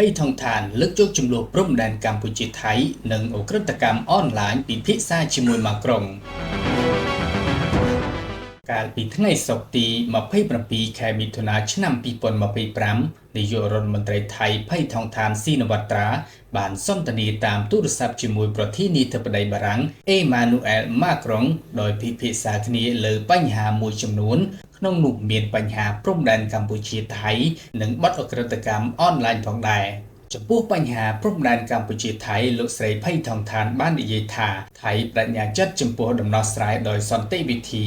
ភ័យថងឋានលើកយកចំនួនព្រំដែនកម្ពុជាថៃនិងអ ក្រិតកម្មអនឡាញពិភាក្សាជាមួយម៉ាក្រុងកាលពីថ្ងៃសុក្រទី27ខែមិថុនាឆ្នាំ2025នាយករដ្ឋមន្ត្រីថៃភ័យថងឋានស៊ីនវត្ត្រាបានសន្ទនាតាមទូរស័ព្ទជាមួយប្រធានាធិបតីបារាំងអេម៉ានូអែលម៉ាក្រុងដោយពិភាក្សាគ្នាលើបញ្ហាមួយចំនួនក្នុងនោះមានបញ្ហាព្រំដែនកម្ពុជាថៃនិងបទអក្រិតកម្មអនឡាញផងដែរចំពោះបញ្ហាព្រំដែនកម្ពុជាថៃលោកស្រីភ័យថងឋានបាននិយាយថាថៃបញ្ញាចិត្តចំពោះដំណោះស្រាយដោយសន្តិវិធី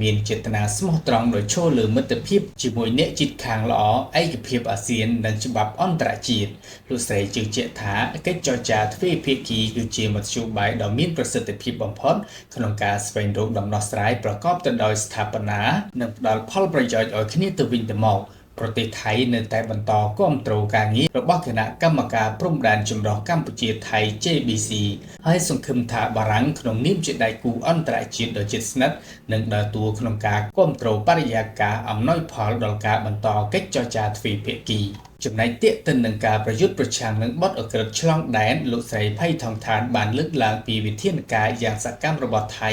មានចេតនាស្មោះត្រង់ដោយឈលលើមិត្តភាពជាមួយអ្នកជិតខាងល្អឯកភាពអាស៊ាននិងច្បាប់អន្តរជាតិលោកស្រីជឿជាក់ថាកិច្ចចរចាទ្វេភាគីគឺជាមធ្យោបាយដ៏មានប្រសិទ្ធភាពបំផុតក្នុងការស្វែងរកដំណោះស្រាយប្រកបទៅដោយស្ថាបនានិងផ្ដល់ផលប្រយោជន៍ឲ្យគ្នាទៅវិញទៅមកប្រទេសថៃនៅតែបន្តគាំទ្រការងាររបស់គណៈកម្មការព្រំដែនចម្រុះកម្ពុជាថៃ JBC ហើយសង្ឃឹមថាបារាំងក្នុងនាមជាដៃគូអន្តរជាតិដ៏ជិតស្និទ្ធនឹងដើរតួក្នុងការគាំទ្របរិយាកាសអំណោយផលដល់ការបន្តកិច្ចចរចាទ្វេភាគីចំណែកទាក់ទិននឹងការប្រយុទ្ធប្រឆាំងនឹងបទអក្រិតឆ្លងដែនលោកស្រីភ័យថងឋានបានលើកឡើងពីវិធានការយ៉ាងសកម្មរបស់ថៃ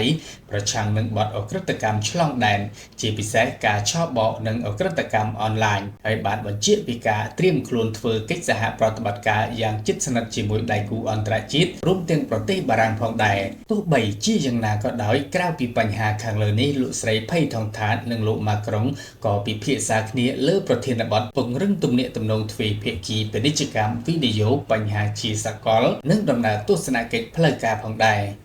ប្រឆាំងនឹងបទអក្រិតកម្មឆ្លងដែនជាពិសេសការឆបោកនិងអក្រិតកម្មអនឡាញហើយបានបញ្ជាក់ពីការត្រៀមខ្លួនធ្វើកិច្ចសហប្រតិបត្តិការយ៉ាងជិតស្និទ្ធជាមួយដៃគូអន្តរជាតិរួមទាំងប្រទេសបារាំងផងដែរទោះបីជាយ៉ាងណាក៏ដោយក្រៅពីបញ្ហាខាងលើនេះលោកស្រីភ័យថងឋាននិងលោកម៉ាក្រុងក៏ពិភាក្សាគ្នាលើប្រធានបទពង្រឹងទំនាក់ទំនងទ្វេភាគីពាណិជ្ជកម្មវីដេអូបញ្ហាជាសកលនិងដំណើរទស្សនកិច្ចផ្លូវការផងដែរ